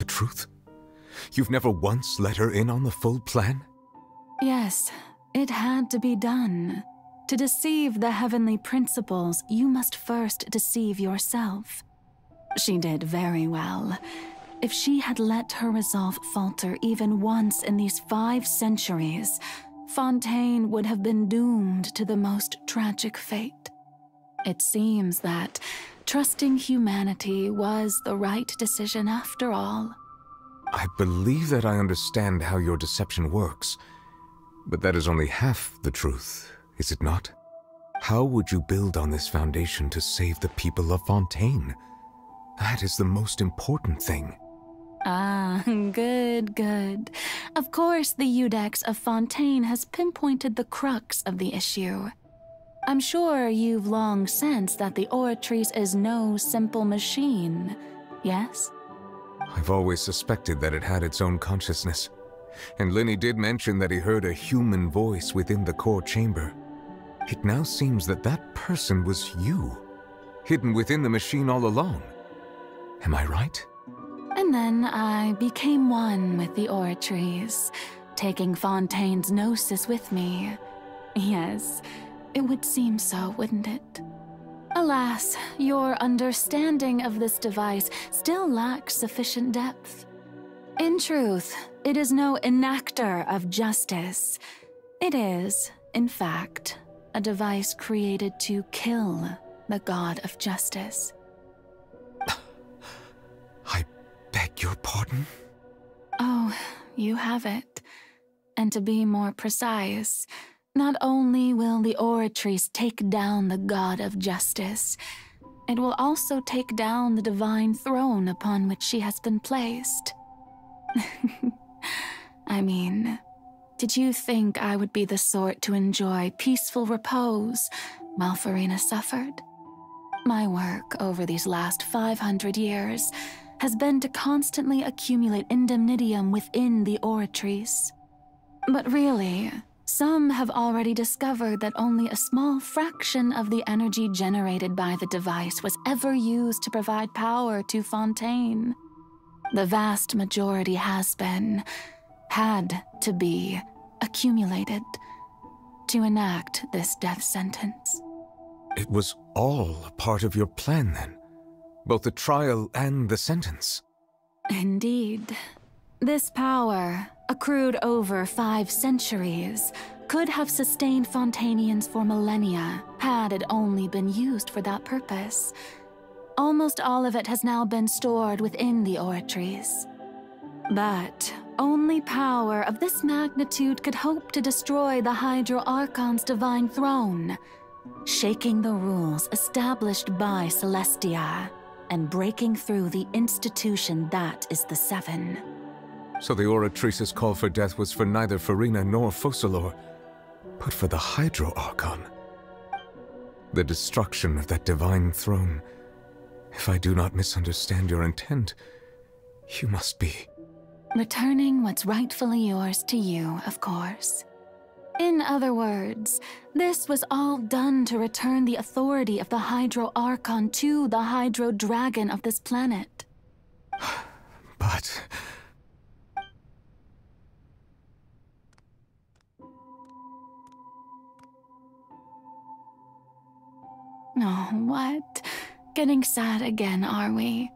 the truth? You've never once let her in on the full plan? Yes, it had to be done. To deceive the heavenly principles, you must first deceive yourself. She did very well. If she had let her resolve falter even once in these 5 centuries, Fontaine would have been doomed to the most tragic fate. It seems that trusting humanity was the right decision after all. I believe that I understand how your deception works, but that is only half the truth, is it not? How would you build on this foundation to save the people of Fontaine? That is the most important thing. Ah, good, good. Of course, the Iudex of Fontaine has pinpointed the crux of the issue. I'm sure you've long sensed that the Oratrice is no simple machine, yes? I've always suspected that it had its own consciousness, and Lenny did mention that he heard a human voice within the core chamber. It now seems that that person was you, hidden within the machine all along. Am I right? And then I became one with the Oratrice, taking Fontaine's gnosis with me. Yes, it would seem so, wouldn't it? Alas, your understanding of this device still lacks sufficient depth. In truth, it is no enactor of justice. It is, in fact, a device created to kill the god of justice. I beg your pardon? Oh, you have it. And to be more precise, not only will the Oratrice take down the god of justice, it will also take down the divine throne upon which she has been placed. I mean, did you think I would be the sort to enjoy peaceful repose while Furina suffered? My work over these last 500 years has been to constantly accumulate indemnitium within the Oratrice. But really, some have already discovered that only a small fraction of the energy generated by the device was ever used to provide power to Fontaine. The vast majority had to be, accumulated to enact this death sentence. It was all a part of your plan, then? Both the trial and the sentence? Indeed. This power, accrued over 5 centuries, could have sustained Fontainians for millennia had it only been used for that purpose. Almost all of it has now been stored within the Oratrice. But only power of this magnitude could hope to destroy the Hydro Archon's divine throne, shaking the rules established by Celestia and breaking through the institution that is the Seven. So the Oratrice's call for death was for neither Furina nor Focalors, but for the Hydro Archon. The destruction of that divine throne. If I do not misunderstand your intent, you must be... Returning what's rightfully yours to you, of course. In other words, this was all done to return the authority of the Hydro Archon to the Hydro Dragon of this planet. But... Oh, what? Getting sad again, are we?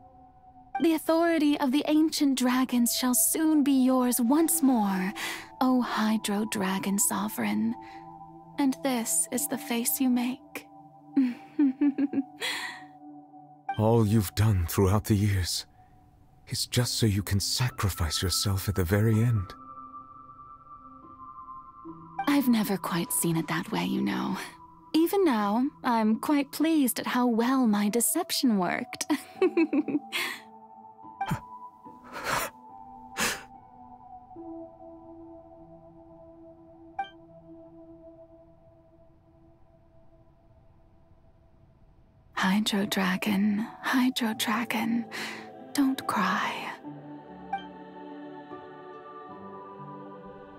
The authority of the ancient dragons shall soon be yours once more, O Hydro Dragon Sovereign. And this is the face you make. All you've done throughout the years is just so you can sacrifice yourself at the very end. I've never quite seen it that way, you know. Even now, I'm quite pleased at how well my deception worked. Hydro Dragon, don't cry.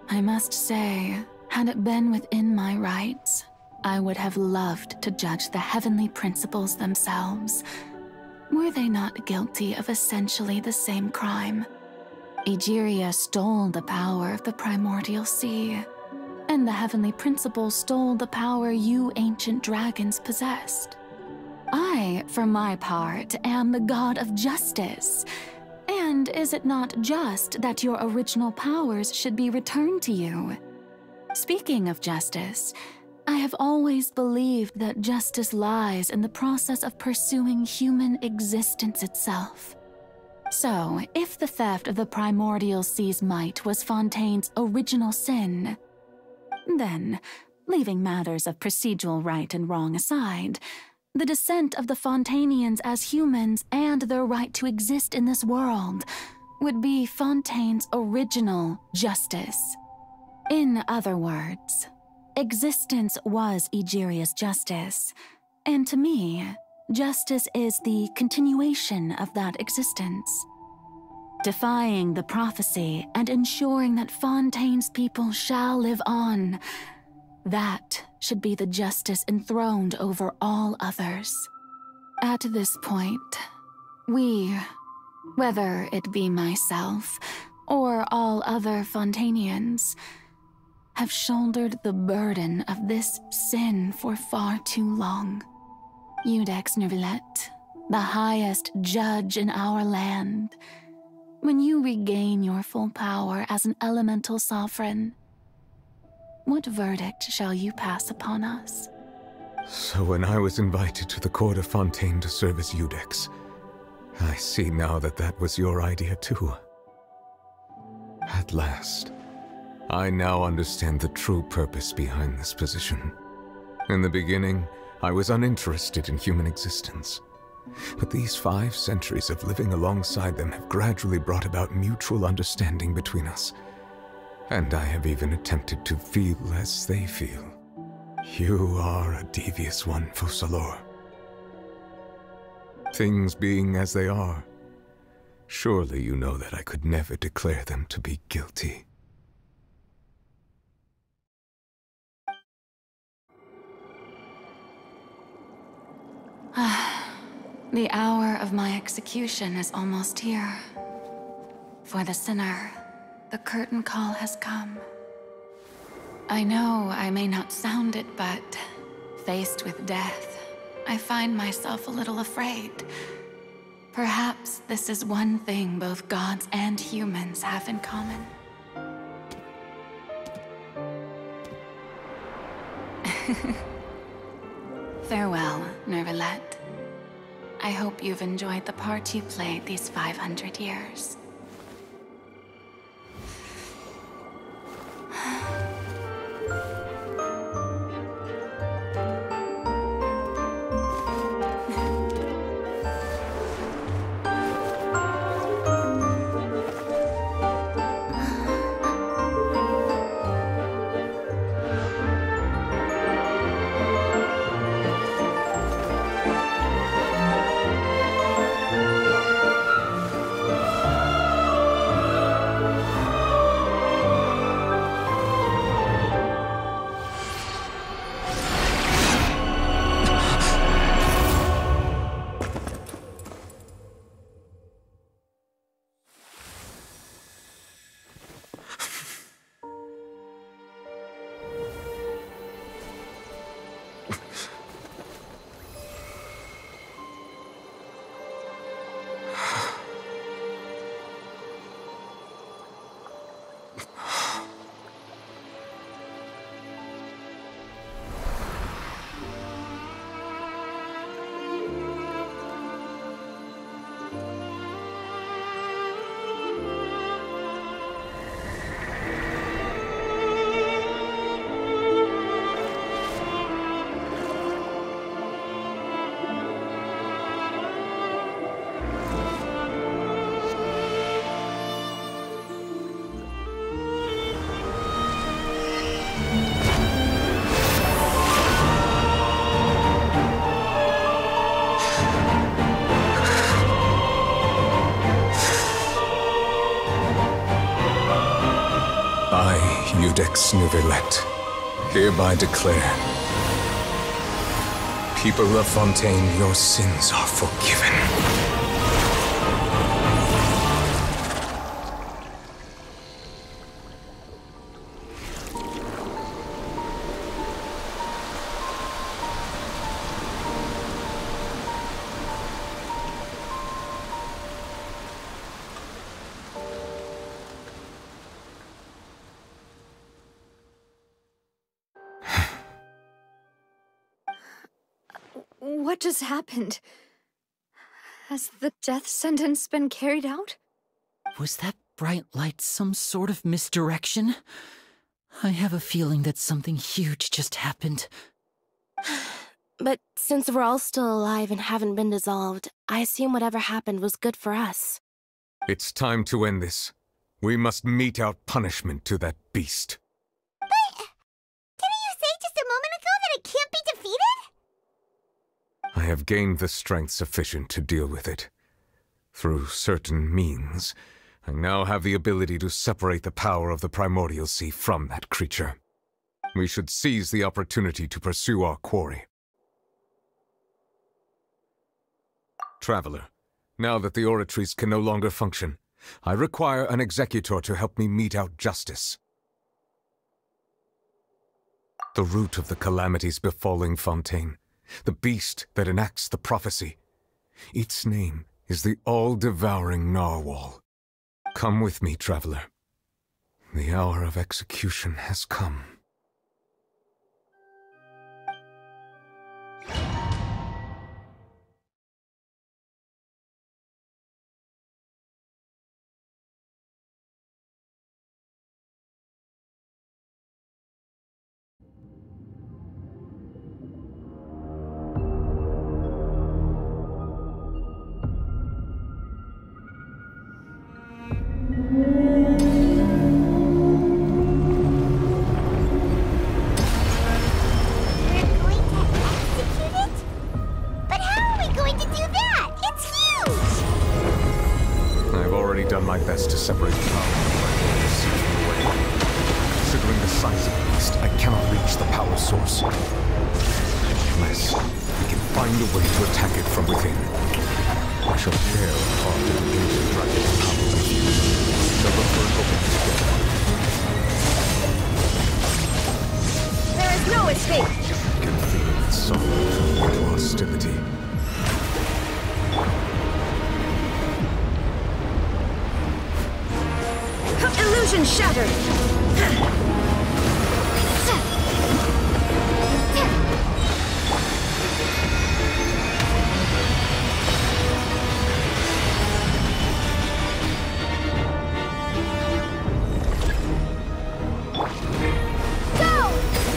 I must say, had it been within my rights, I would have loved to judge the heavenly principles themselves. Were they not guilty of essentially the same crime? Egeria stole the power of the primordial sea, and the heavenly principle stole the power you ancient dragons possessed. I, for my part, am the god of justice. And is it not just that your original powers should be returned to you? Speaking of justice, I have always believed that justice lies in the process of pursuing human existence itself. So, if the theft of the primordial sea's might was Fontaine's original sin, then, leaving matters of procedural right and wrong aside, the descent of the Fontanians as humans and their right to exist in this world would be Fontaine's original justice. In other words, existence was Egeria's justice, and to me, justice is the continuation of that existence. Defying the prophecy and ensuring that Fontaine's people shall live on, that should be the justice enthroned over all others. At this point, we, whether it be myself or all other Fontanians, have shouldered the burden of this sin for far too long. Iudex Neuvillette, the highest judge in our land, when you regain your full power as an elemental sovereign, what verdict shall you pass upon us? So when I was invited to the court of Fontaine to serve as Iudex, I see now that that was your idea too. At last, I now understand the true purpose behind this position. In the beginning, I was uninterested in human existence. But these 5 centuries of living alongside them have gradually brought about mutual understanding between us. And I have even attempted to feel as they feel. You are a devious one, Focalors. Things being as they are, surely you know that I could never declare them to be guilty. The hour of my execution is almost here. For the sinner, the curtain call has come. I know I may not sound it, but faced with death, I find myself a little afraid. Perhaps this is one thing both gods and humans have in common. Farewell, Neuvillette. I hope you've enjoyed the part you played these 500 years. Iudex Neuvillette, hereby declare, people of Fontaine, your sins are forgiven. What just happened? Has the death sentence been carried out? Was that bright light some sort of misdirection? I have a feeling that something huge just happened. But since we're all still alive and haven't been dissolved, I assume whatever happened was good for us. It's time to end this. We must mete out punishment to that beast. But didn't you say just a moment ago that it can't be defeated? I have gained the strength sufficient to deal with it. Through certain means, I now have the ability to separate the power of the Primordial Sea from that creature. We should seize the opportunity to pursue our quarry. Traveler, now that the oratories can no longer function, I require an executor to help me mete out justice. The root of the calamities befalling Fontaine, the beast that enacts the prophecy. Its name is the all-devouring Narwhal. Come with me, traveler. The hour of execution has come. My best to separate the power from the Primordial Sea from the way. Considering the size of the beast, I cannot reach the power source. Unless we can find a way to attack it from within. I shall share a part of the ancient dragon's power with you. Shall look for an opening together. There is no escape! I can feel its sorrow into hostility. Illusion shattered!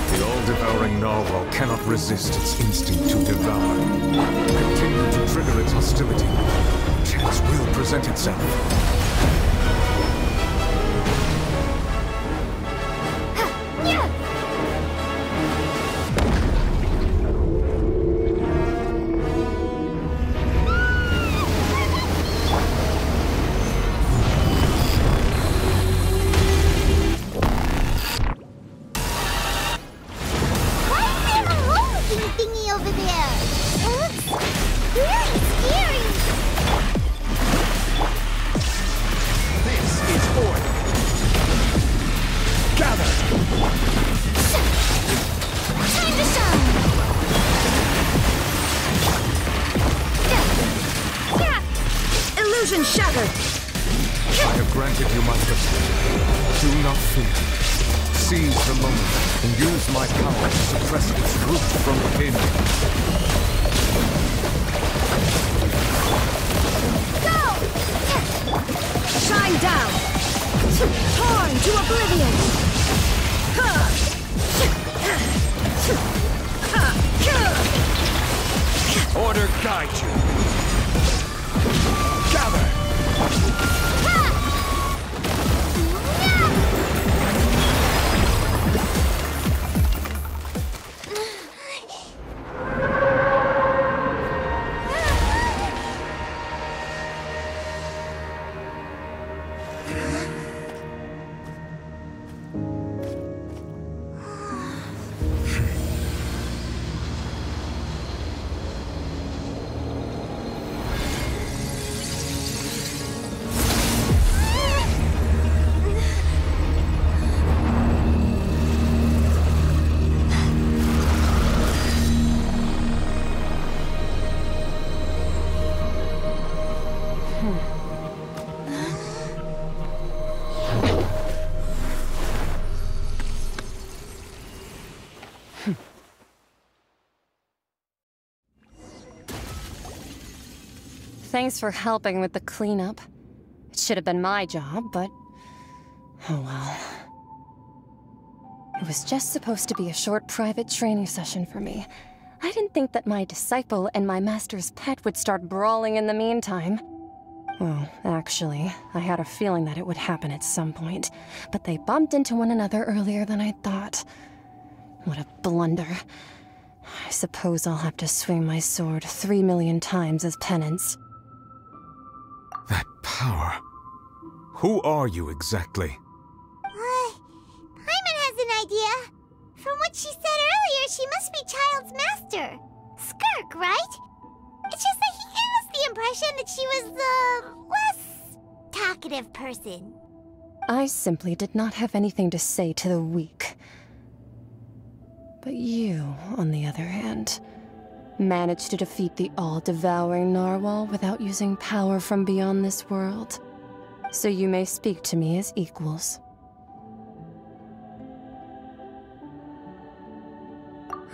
The all-devouring Narwhal cannot resist its instinct to devour. Continue to trigger its hostility. Chance will present itself. Shattered! I have granted you my blessing. Do not fear. Seize the moment and use my power to suppress its root from within. Go! Shine down! Torn to oblivion! Order guide you. Gather! Thanks for helping with the cleanup. It should have been my job, but... oh well. It was just supposed to be a short private training session for me. I didn't think that my disciple and my master's pet would start brawling in the meantime. Well, actually, I had a feeling that it would happen at some point, but they bumped into one another earlier than I thought. What a blunder. I suppose I'll have to swing my sword 3 million times as penance. That power. Who are you exactly? Paimon has an idea. From what she said earlier, she must be Child's master. Skirk, right? It's just that he gave us the impression that she was the less talkative person. I simply did not have anything to say to the weak. But you, on the other hand, managed to defeat the all-devouring narwhal without using power from beyond this world. So you may speak to me as equals.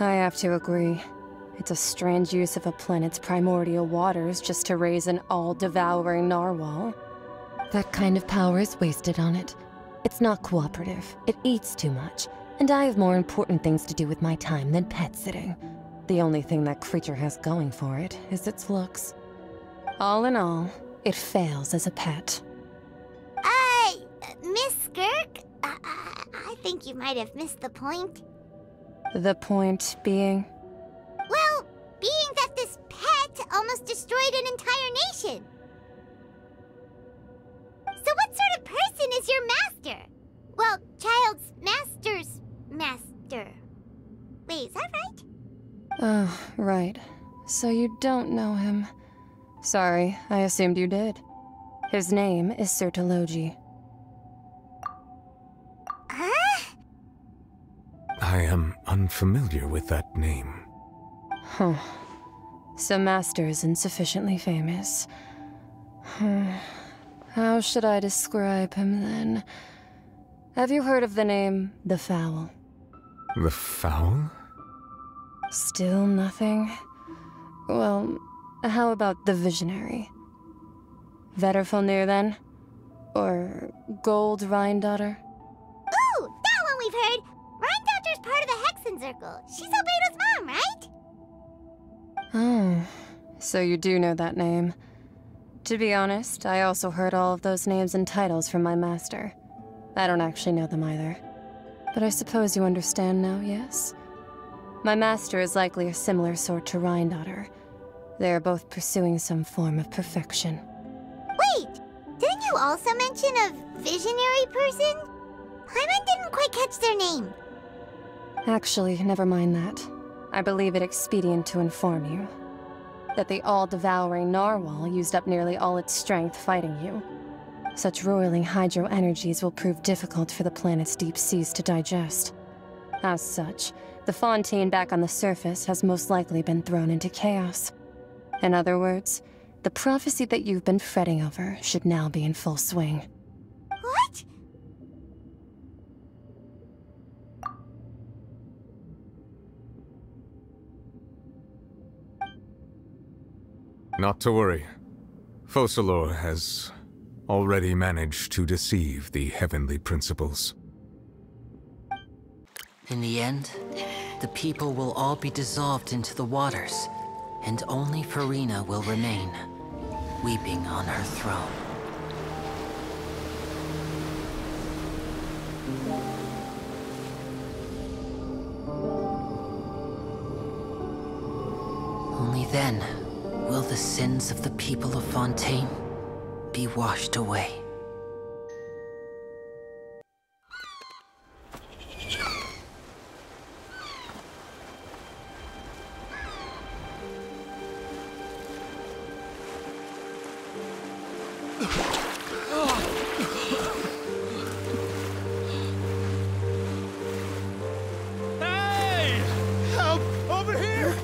I have to agree. It's a strange use of a planet's primordial waters just to raise an all-devouring narwhal. That kind of power is wasted on it. It's not cooperative. It eats too much. And I have more important things to do with my time than pet sitting. The only thing that creature has going for it is its looks. All in all, it fails as a pet. Miss Skirk? I think you might have missed the point. The point being? Well, being that this pet almost destroyed an entire nation. So what sort of person is your master? Well, Child's master's master. Wait, is that right? Oh, right. So you don't know him. Sorry, I assumed you did. His name is Sirtologi. Huh? I am unfamiliar with that name. Huh. So Master isn't sufficiently famous. How should I describe him then? Have you heard of the name The Fowl? The Fowl? Still nothing? Well, how about the Visionary? Vetterfalnir then? Or Gold Rhindaughter? Ooh, that one we've heard! Rhindaughter's part of the Hexen Circle. She's Albedo's mom, right? Oh, so you do know that name. To be honest, I also heard all of those names and titles from my master. I don't actually know them either. But I suppose you understand now, yes? My master is likely a similar sort to Rhindaughter. They are both pursuing some form of perfection. Wait! Didn't you also mention a visionary person? Paimon didn't quite catch their name. Actually, never mind that. I believe it expedient to inform you that the all-devouring narwhal used up nearly all its strength fighting you. Such roiling hydro energies will prove difficult for the planet's deep seas to digest. As such, the Fontaine back on the surface has most likely been thrown into chaos. In other words, the prophecy that you've been fretting over should now be in full swing. What? Not to worry. Focalors has already managed to deceive the heavenly principles. In the end, the people will all be dissolved into the waters, and only Furina will remain, weeping on her throne. Only then will the sins of the people of Fontaine be washed away. Hey! Help! Over here!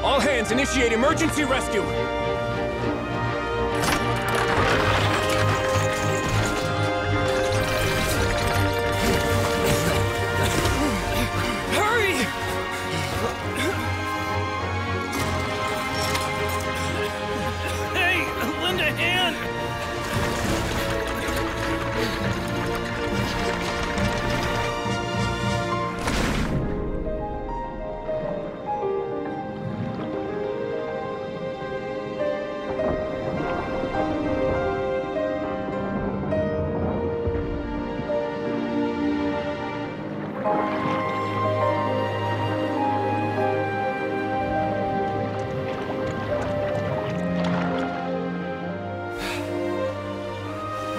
All hands, initiate emergency rescue! Hurry! Hey, lend a hand!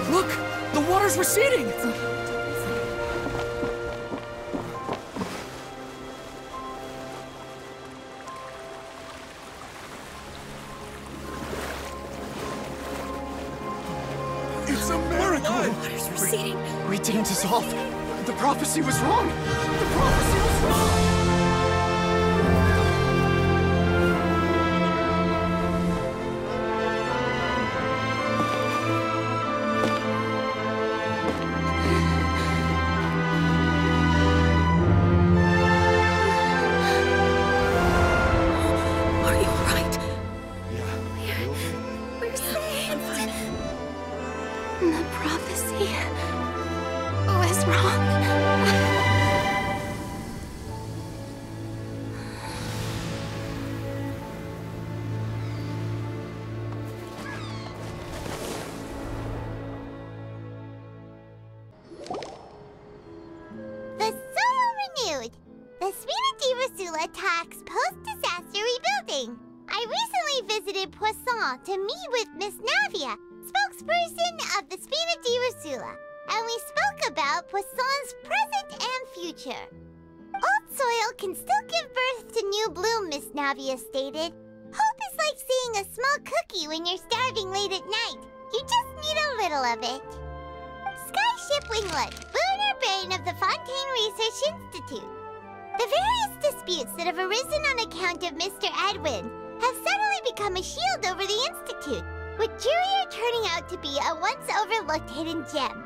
Look! The water's receding! It's a miracle! Water's receding. We didn't dissolve. The prophecy was wrong! The prophecy was wrong! The prophecy was wrong. The Soil renewed. The Spina di Rosula talks post-disaster rebuilding. I recently visited Poisson to meet with Miss Navia, spokesperson of the Spina di Rosula, and we spoke about Poisson's present and future. Old soil can still give birth to new bloom, Miss Navia stated. Hope is like seeing a small cookie when you're starving late at night. You just need a little of it. Skyship Winglet, lunar brain of the Fontaine Research Institute. The various disputes that have arisen on account of Mr. Edwin have suddenly become a shield over the Institute, with Jurier turning out to be a once-overlooked hidden gem.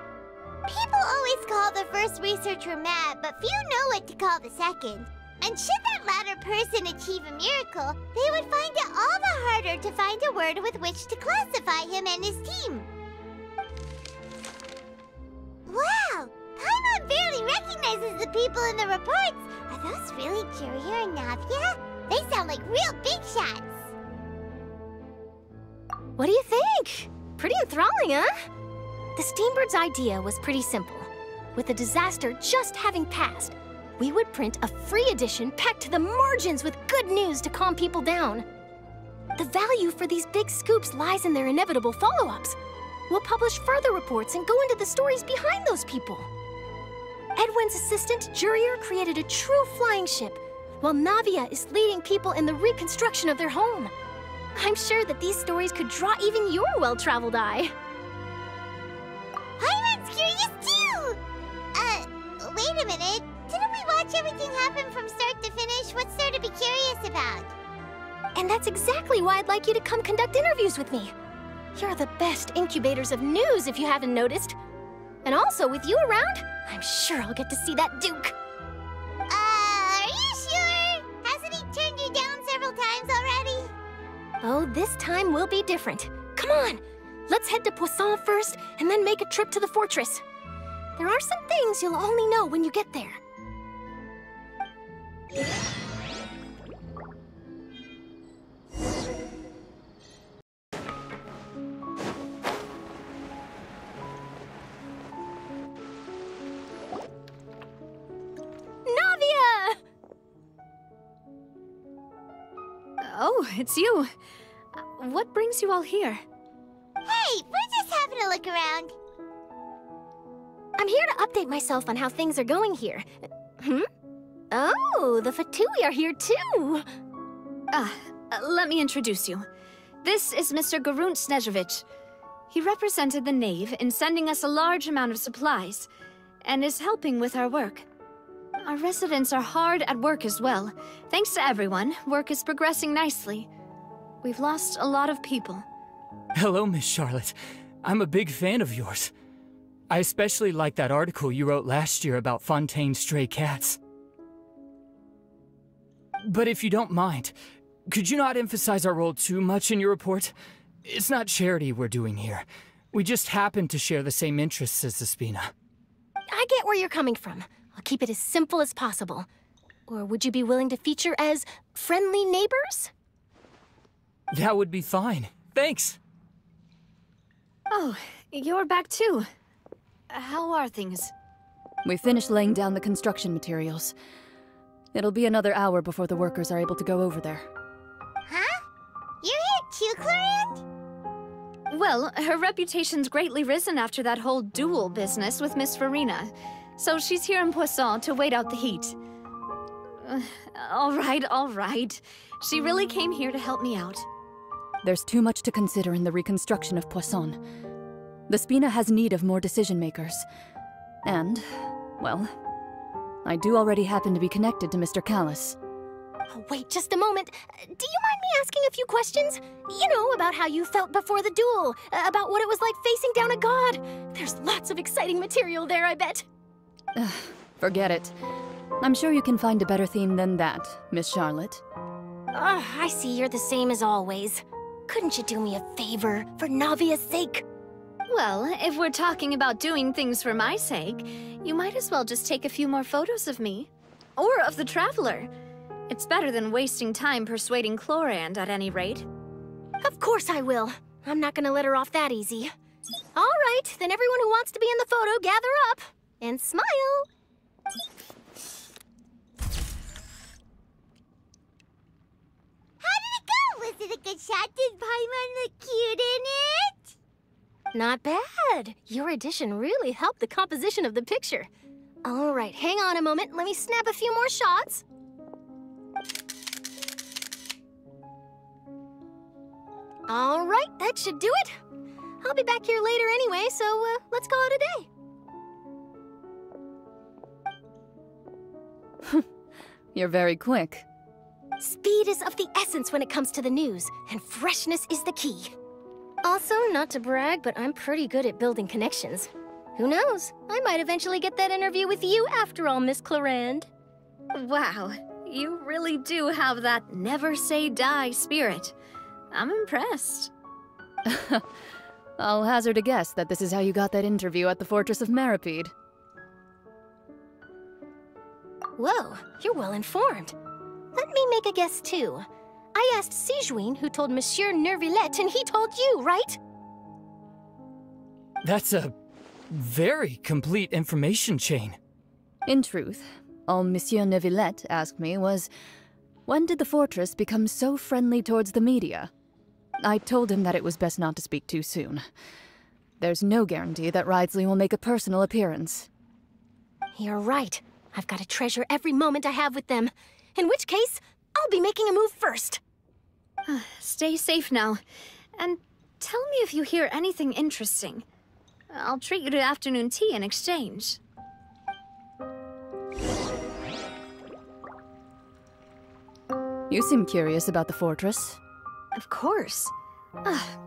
People always call the first researcher mad, but few know what to call the second. And should that latter person achieve a miracle, they would find it all the harder to find a word with which to classify him and his team. Wow! Paimon barely recognizes the people in the reports. Are those really Jurier and Navia? They sound like real big shots. What do you think? Pretty enthralling, huh? The Steambird's idea was pretty simple. With the disaster just having passed, we would print a free edition packed to the margins with good news to calm people down. The value for these big scoops lies in their inevitable follow-ups. We'll publish further reports and go into the stories behind those people. Edwin's assistant, Jurier, created a true flying ship, while Navia is leading people in the reconstruction of their home. I'm sure that these stories could draw even your well-traveled eye. Paimon's curious too! Wait a minute. Didn't we watch everything happen from start to finish? What's there to be curious about? And that's exactly why I'd like you to come conduct interviews with me. You're the best incubators of news, if you haven't noticed. And also, with you around, I'm sure I'll get to see that Duke. Are you sure? Hasn't he turned you down several times already? Oh, this time will be different. Come on, let's head to Poisson first, and then make a trip to the fortress. There are some things you'll only know when you get there. Navia! Oh, it's you. What brings you all here? Hey, we're just having a look around. I'm here to update myself on how things are going here. Oh, the Fatui are here too! Let me introduce you. This is Mr. Garunt Snežević. He represented the Knave in sending us a large amount of supplies, and is helping with our work. Our residents are hard at work as well. Thanks to everyone, work is progressing nicely. We've lost a lot of people. Hello, Miss Charlotte. I'm a big fan of yours. I especially like that article you wrote last year about Fontaine's stray cats. But if you don't mind, could you not emphasize our role too much in your report? It's not charity we're doing here. We just happen to share the same interests as Despina. I get where you're coming from. I'll keep it as simple as possible. Or would you be willing to feature as friendly neighbors? That would be fine. Thanks. Oh, you're back too. How are things? We finished laying down the construction materials. It'll be another hour before the workers are able to go over there. Huh? You're here too, Clorinde? Well, her reputation's greatly risen after that whole duel business with Miss Furina. So she's here in Poisson to wait out the heat. All right. She really came here to help me out. There's too much to consider in the reconstruction of Poisson. The Spina has need of more decision-makers. And, well, I do already happen to be connected to Mr. Callas. Oh, wait just a moment. Do you mind me asking a few questions? You know, about how you felt before the duel, about what it was like facing down a god. There's lots of exciting material there, I bet. Forget it. I'm sure you can find a better theme than that, Miss Charlotte. I see you're the same as always. Couldn't you do me a favor, for Navia's sake? Well, if we're talking about doing things for my sake, you might as well just take a few more photos of me. Or of the Traveler. It's better than wasting time persuading Clorinde, at any rate. Of course I will. I'm not gonna let her off that easy. All right, then everyone who wants to be in the photo, gather up. And smile. How did it go? Was it a good shot? Did Paimon look cute in it? Not bad. Your addition really helped the composition of the picture. All right, hang on a moment. Let me snap a few more shots. All right, that should do it. I'll be back here later anyway, so let's call it a day. You're very quick. Speed is of the essence when it comes to the news, and freshness is the key. Also, not to brag, but I'm pretty good at building connections. Who knows? I might eventually get that interview with you after all, Miss Clorinde. Wow, you really do have that never say die spirit. I'm impressed. I'll hazard a guess that this is how you got that interview at the Fortress of Maripede. Whoa, you're well informed. Let me make a guess, too. I asked Sigewinne, who told Monsieur Neuvillette, and he told you, right? That's a very complete information chain. In truth, all Monsieur Neuvillette asked me was, when did the Fortress become so friendly towards the media? I told him that it was best not to speak too soon. There's no guarantee that Wriothesley will make a personal appearance. You're right. I've got to treasure every moment I have with them. In which case, I'll be making a move first. Stay safe now. And tell me if you hear anything interesting. I'll treat you to afternoon tea in exchange. You seem curious about the fortress. Of course.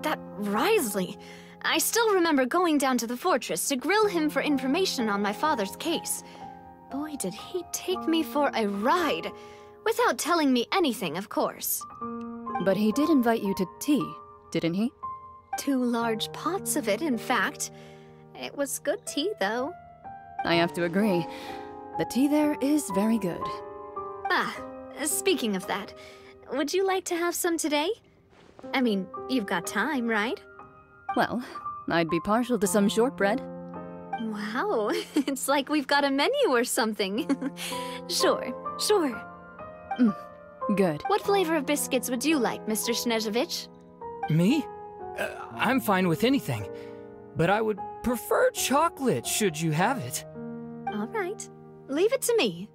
That Wriothesley. I still remember going down to the fortress to grill him for information on my father's case. Boy, did he take me for a ride. Without telling me anything, of course. But he did invite you to tea, didn't he? 2 large pots of it, in fact. It was good tea, though. I have to agree. The tea there is very good. Speaking of that, would you like to have some today? I mean, you've got time, right? Well, I'd be partial to some shortbread. Wow, it's like we've got a menu or something. Sure. Good. What flavor of biscuits would you like, Mr. Snežević? Me? I'm fine with anything. But I would prefer chocolate, should you have it. All right. Leave it to me.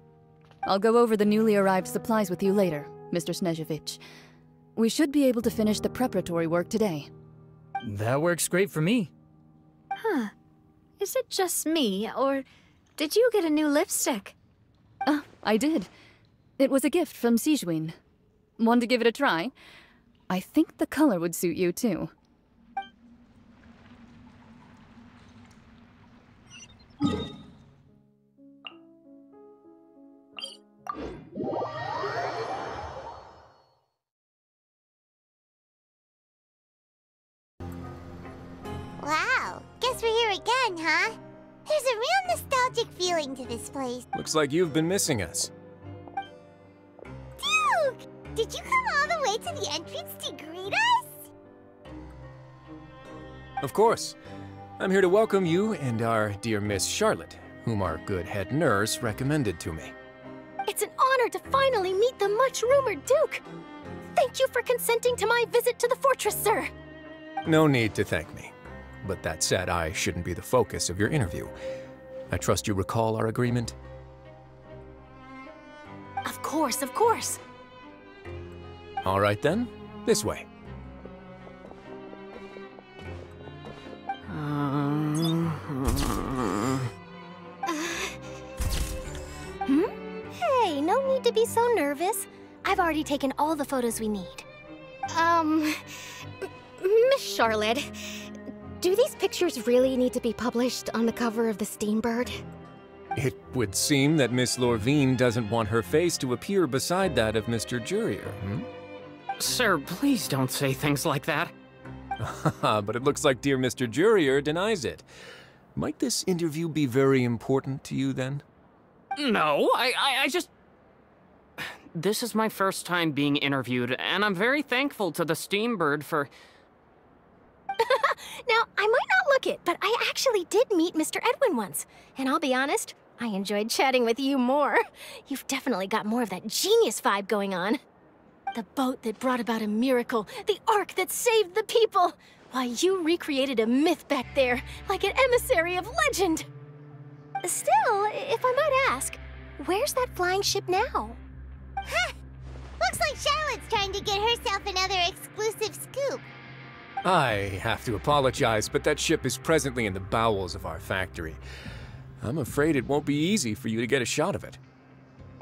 I'll go over the newly arrived supplies with you later, Mr. Snežević. We should be able to finish the preparatory work today. That works great for me. Huh. Is it just me, or did you get a new lipstick? I did. It was a gift from Sigewinne. Want to give it a try? I think the color would suit you, too. Wow, guess we're here again, huh? There's a real nostalgic feeling to this place. Looks like you've been missing us. Duke! Did you come all the way to the entrance to greet us? Of course. I'm here to welcome you and our dear Miss Charlotte, whom our good head nurse recommended to me. It's an honor to finally meet the much-rumored Duke. Thank you for consenting to my visit to the fortress, sir. No need to thank me. But that said, I shouldn't be the focus of your interview. I trust you recall our agreement? Of course, of course. All right then, this way. Hey, no need to be so nervous. I've already taken all the photos we need. Miss Charlotte, do these pictures really need to be published on the cover of the Steambird? It would seem that Miss Lorvine doesn't want her face to appear beside that of Mr. Jurier, Sir, please don't say things like that. But it looks like dear Mr. Jurier denies it. Might this interview be very important to you, then? No, I just... This is my first time being interviewed, and I'm very thankful to the Steambird for... Now, I might not look it, but I actually did meet Mr. Edwin once. And I'll be honest, I enjoyed chatting with you more. You've definitely got more of that genius vibe going on. The boat that brought about a miracle, the ark that saved the people. Why, you recreated a myth back there, like an emissary of legend. Still, if I might ask, where's that flying ship now? Huh! Looks like Charlotte's trying to get herself another exclusive scoop. I have to apologize, but that ship is presently in the bowels of our factory. I'm afraid it won't be easy for you to get a shot of it.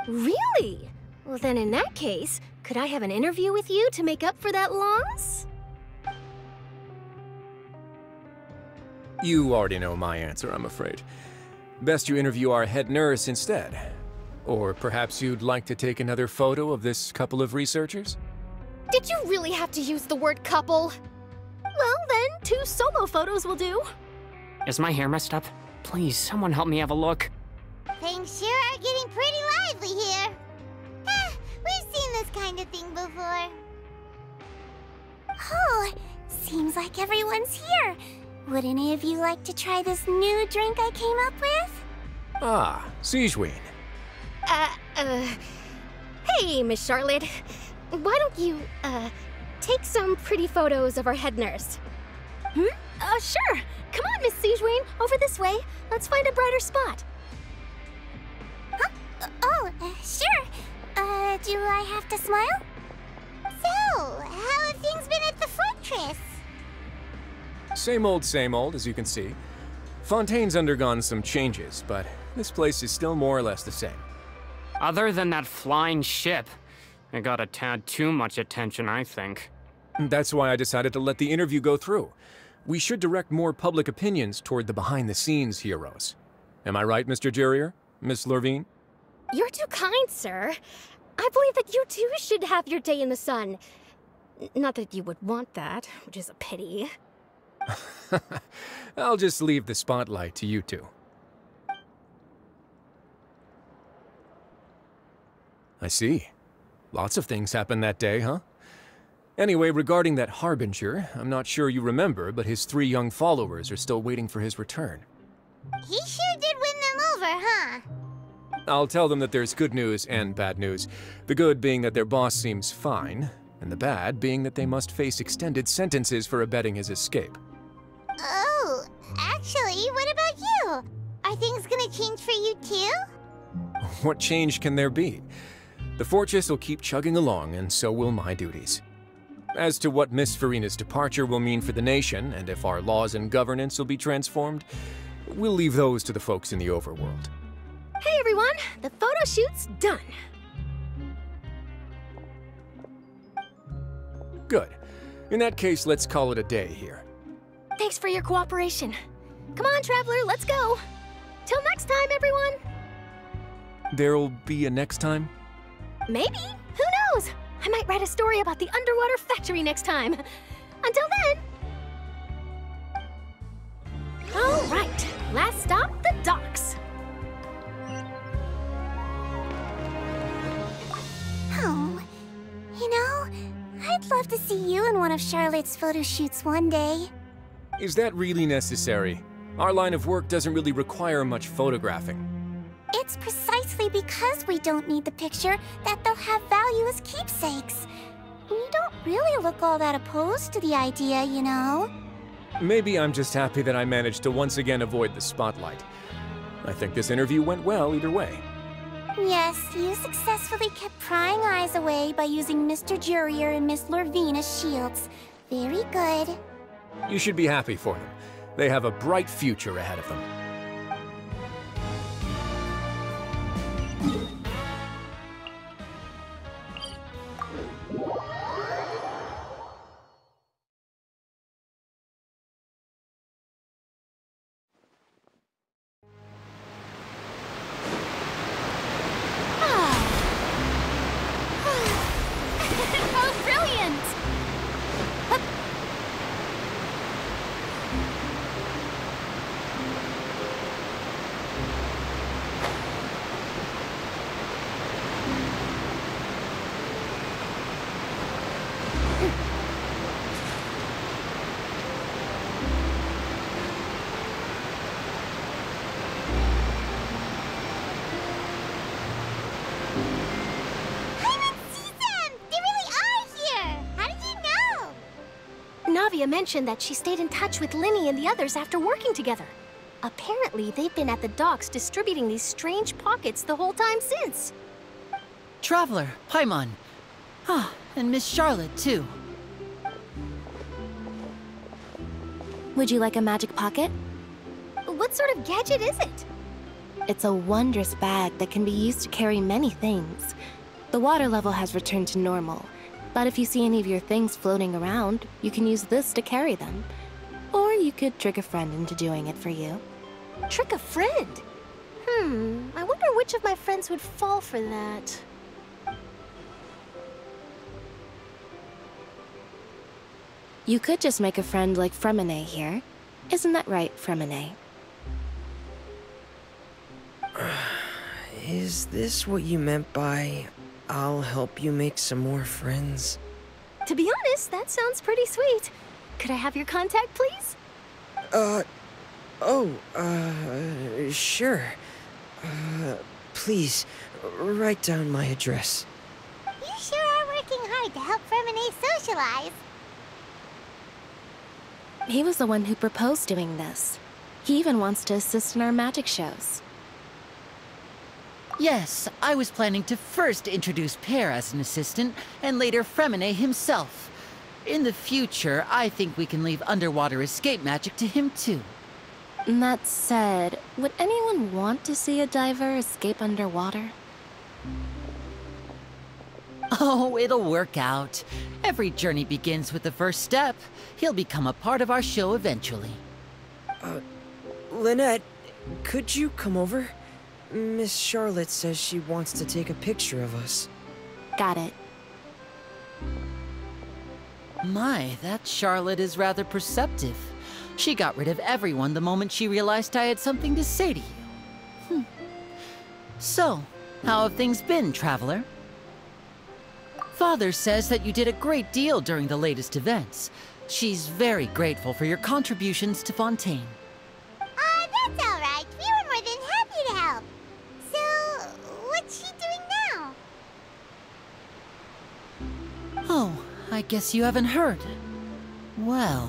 Really? Well, then in that case, could I have an interview with you to make up for that loss? You already know my answer, I'm afraid. Best you interview our head nurse instead. Or perhaps you'd like to take another photo of this couple of researchers? Did you really have to use the word couple? Well, then, 2 solo photos will do. Is my hair messed up? Please, someone help me have a look. Things sure are getting pretty lively here. We've seen this kind of thing before. Oh, seems like everyone's here. Would any of you like to try this new drink I came up with? Ah, Sigewinne. Hey, Miss Charlotte. Why don't you, take some pretty photos of our head nurse? Sure. Come on, Miss Sigewinne. Over this way. Let's find a brighter spot. Huh? Sure. Do I have to smile? So, how have things been at the fortress? Same old, as you can see. Fontaine's undergone some changes, but this place is still more or less the same. Other than that flying ship, it got a tad too much attention, I think. That's why I decided to let the interview go through. We should direct more public opinions toward the behind-the-scenes heroes. Am I right, Mr. Jurier? Miss Lorvine? You're too kind, sir. I believe that you too should have your day in the sun. Not that you would want that, which is a pity. I'll just leave the spotlight to you two. I see. Lots of things happened that day, huh? Anyway, regarding that Harbinger, I'm not sure you remember, but his 3 young followers are still waiting for his return. He sure did win them over, huh? I'll tell them that there's good news and bad news. The good being that their boss seems fine, and the bad being that they must face extended sentences for abetting his escape. Oh, actually, what about you? Are things gonna change for you too? What change can there be? The fortress will keep chugging along, and so will my duties. As to what Miss Furina's departure will mean for the nation, and if our laws and governance will be transformed, we'll leave those to the folks in the overworld. Hey everyone, the photo shoot's done. Good. In that case, let's call it a day here. Thanks for your cooperation. Come on, Traveler, let's go. Till next time, everyone. There'll be a next time? Maybe. Who knows? I might write a story about the underwater factory next time. Until then. All right, last stop, the docks. Oh, you know, I'd love to see you in one of Charlotte's photo shoots one day. Is that really necessary? Our line of work doesn't really require much photographing. It's precisely because we don't need the picture that they'll have value as keepsakes. You don't really look all that opposed to the idea, you know? Maybe I'm just happy that I managed to once again avoid the spotlight. I think this interview went well either way. Yes, you successfully kept prying eyes away by using Mr. Jurier and Miss Lorvine as shields. Very good. You should be happy for them. They have a bright future ahead of them. Oh, brilliant! Navia mentioned that she stayed in touch with Lyney and the others after working together. Apparently, they've been at the docks distributing these strange pockets the whole time since. Traveler, Paimon. Ah, and Miss Charlotte, too. Would you like a magic pocket? What sort of gadget is it? It's a wondrous bag that can be used to carry many things. The water level has returned to normal, but if you see any of your things floating around, you can use this to carry them. Or you could trick a friend into doing it for you. Trick a friend? I wonder which of my friends would fall for that. You could just make a friend like Freminet here. Isn't that right, Freminet? Is this what you meant by, I'll help you make some more friends? To be honest, that sounds pretty sweet. Could I have your contact, please? Sure. Please, write down my address. You sure are working hard to help Freminet socialize. He was the one who proposed doing this. He even wants to assist in our magic shows. Yes, I was planning to first introduce Pear as an assistant, and later Freminet himself. In the future, I think we can leave underwater escape magic to him too. That said, would anyone want to see a diver escape underwater? Oh, it'll work out. Every journey begins with the first step. He'll become a part of our show eventually. Lynette, could you come over? Miss Charlotte says she wants to take a picture of us. Got it. My, that Charlotte is rather perceptive. She got rid of everyone the moment she realized I had something to say to you. So, how have things been, Traveler? Father says that you did a great deal during the latest events. She's very grateful for your contributions to Fontaine. That's all right. We were more than happy to help. So, what's she doing now? Oh, I guess you haven't heard. Well,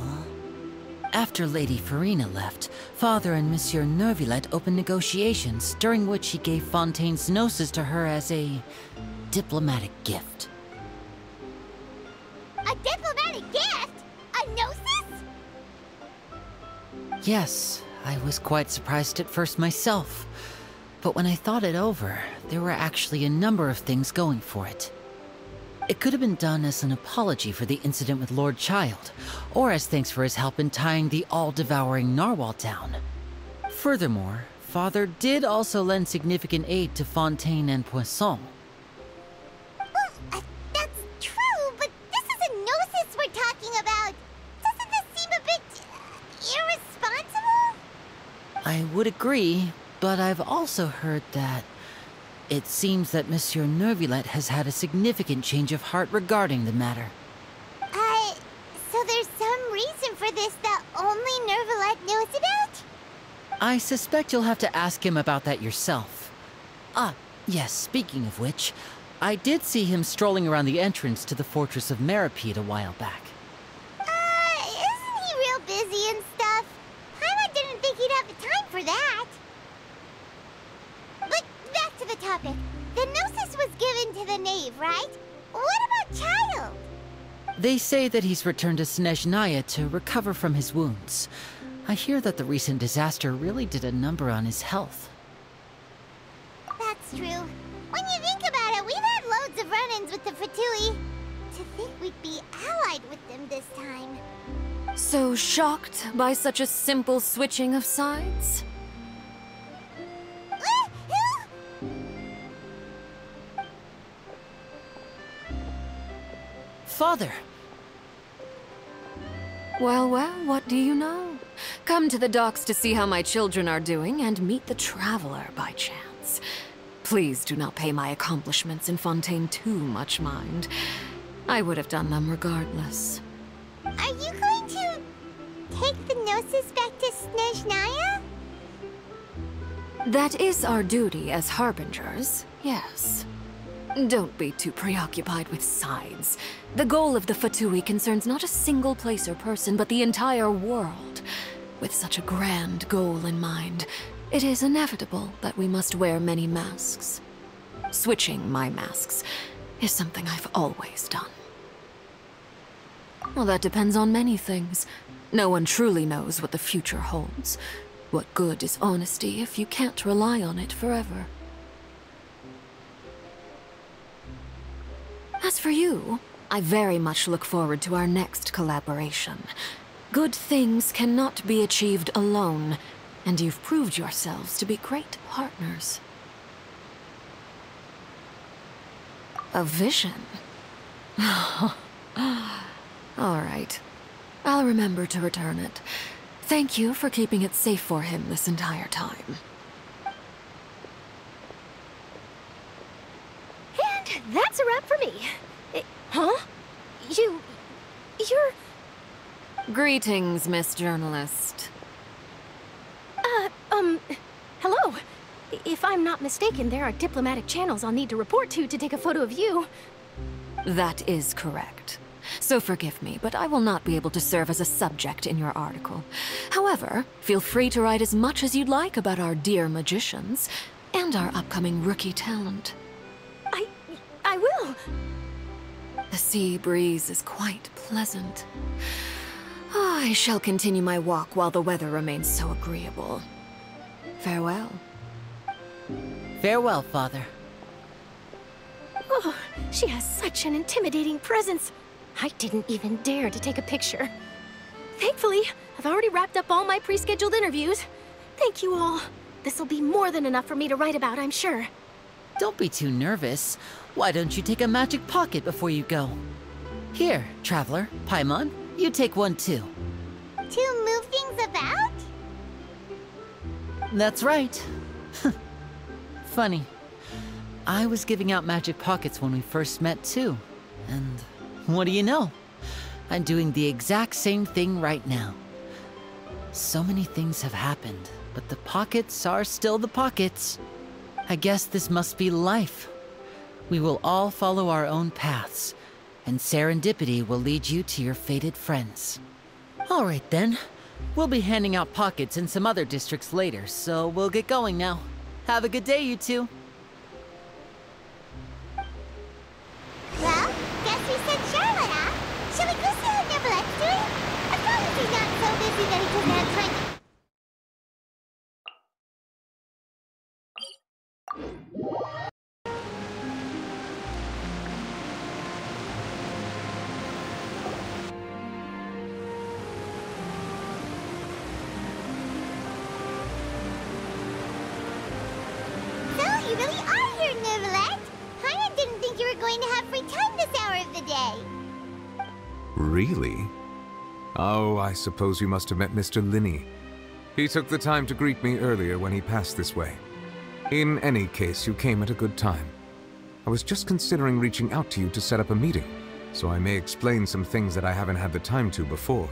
after Lady Farina left, Father and Monsieur Neuvillette opened negotiations, during which he gave Fontaine's Gnosis to her as a diplomatic gift. A diplomatic gift? A Gnosis? Yes, I was quite surprised at first myself. But when I thought it over, there were actually a number of things going for it. It could have been done as an apology for the incident with Lord Child, or as thanks for his help in tying the all-devouring narwhal down. Furthermore, Father did also lend significant aid to Fontaine and Poisson. Well, that's true, but this is a gnosis we're talking about. Doesn't this seem a bit irresponsible? I would agree, but I've also heard that it seems that Monsieur Neuvillette has had a significant change of heart regarding the matter. So there's some reason for this that only Neuvillette knows about? I suspect you'll have to ask him about that yourself. Ah, yes, speaking of which, I did see him strolling around the entrance to the Fortress of Meripede a while back. Isn't he real busy and stuff? Paimon didn't think he'd have the time for that. But back to the topic. The Gnosis was given to the knave, right? What about Child? They say that he's returned to Snezhnaya to recover from his wounds. I hear that the recent disaster really did a number on his health. That's true. When you think about it, we've had loads of run-ins with the Fatui. To think we'd be allied with them this time. So shocked by such a simple switching of sides? Father! Well, what do you know? Come to the docks to see how my children are doing and meet the Traveler by chance. Please do not pay my accomplishments in Fontaine too much mind. I would have done them regardless. Are you going to take the Gnosis back to Snezhnaya? That is our duty as Harbingers, yes. Don't be too preoccupied with sides. The goal of the Fatui concerns not a single place or person, but the entire world. With such a grand goal in mind, it is inevitable that we must wear many masks. Switching my masks is something I've always done. Well, that depends on many things. No one truly knows what the future holds. What good is honesty if you can't rely on it forever? As for you, I very much look forward to our next collaboration. Good things cannot be achieved alone, and you've proved yourselves to be great partners. A vision? All right. I'll remember to return it. Thank you for keeping it safe for him this entire time. And that's a wrap for me. Huh? You're... Greetings, Miss Journalist. Hello. If I'm not mistaken, there are diplomatic channels I'll need to report to take a photo of you. That is correct. So forgive me, but I will not be able to serve as a subject in your article. However, feel free to write as much as you'd like about our dear magicians and our upcoming rookie talent. I will. The sea breeze is quite pleasant. I shall continue my walk while the weather remains so agreeable. Farewell. Farewell, Father. Oh, she has such an intimidating presence. I didn't even dare to take a picture. Thankfully, I've already wrapped up all my pre-scheduled interviews. Thank you all. This'll be more than enough for me to write about, I'm sure. Don't be too nervous. Why don't you take a magic pocket before you go? Here, Traveler, Paimon, you take one too. To move things about? That's right. Funny. I was giving out magic pockets when we first met too. And what do you know? I'm doing the exact same thing right now. So many things have happened, but the pockets are still the pockets. I guess this must be life. We will all follow our own paths, and serendipity will lead you to your fated friends. All right then. We'll be handing out pockets in some other districts later, so we'll get going now. Have a good day, you two. Well, guess we sent Charlotte off. Shall we go see how Neville's doing? As long as he's not so busy that he doesn't have time to Really? Oh, I suppose you must have met Mr. Linney. He took the time to greet me earlier when he passed this way. In any case, you came at a good time. I was just considering reaching out to you to set up a meeting, so I may explain some things that I haven't had the time to before.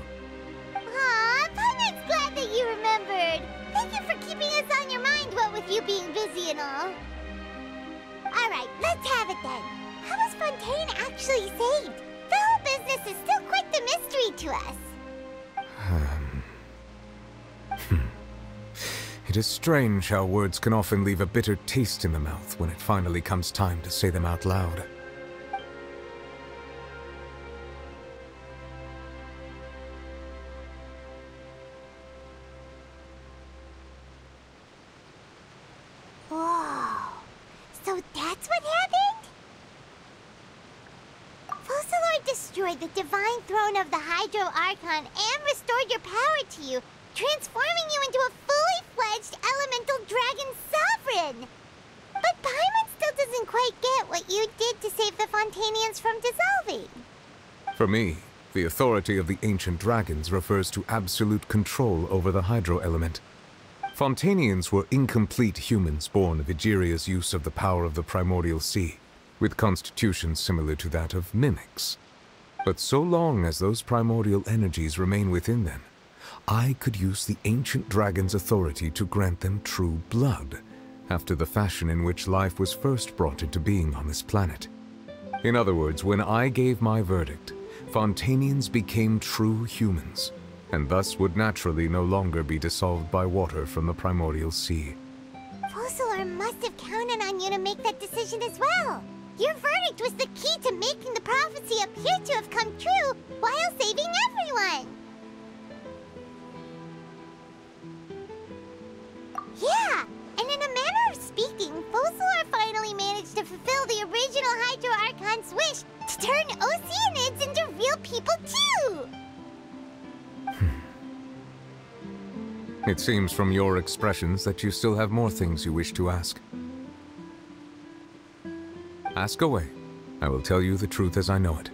Aw, Paimon's glad that you remembered. Thank you for keeping us on your mind, what with you being busy and all. Alright, let's have it then. How was Fontaine actually saved? The whole business is still quite the mystery to us. It is strange how words can often leave a bitter taste in the mouth when it finally comes time to say them out loud. Whoa. So that's what happened? Focalors destroyed the divine throne of the Hydro Archon and restored your power to you, transforming you into a fully-fledged elemental dragon sovereign. But Paimon still doesn't quite get what you did to save the Fontainians from dissolving. For me, the authority of the ancient dragons refers to absolute control over the hydro element. Fontainians were incomplete humans born of Egeria's use of the power of the primordial sea, with constitutions similar to that of mimics. But so long as those primordial energies remain within them, I could use the ancient dragon's authority to grant them true blood, after the fashion in which life was first brought into being on this planet. In other words, when I gave my verdict, Fontainians became true humans, and thus would naturally no longer be dissolved by water from the primordial sea. Focalor must have counted on you to make that decision as well. Your verdict was the key to making the prophecy appear to have come true while saving everyone. Yeah, and in a manner of speaking, Focalor finally managed to fulfill the original Hydro Archon's wish to turn Oceanids into real people too! It seems from your expressions that you still have more things you wish to ask. Ask away. I will tell you the truth as I know it.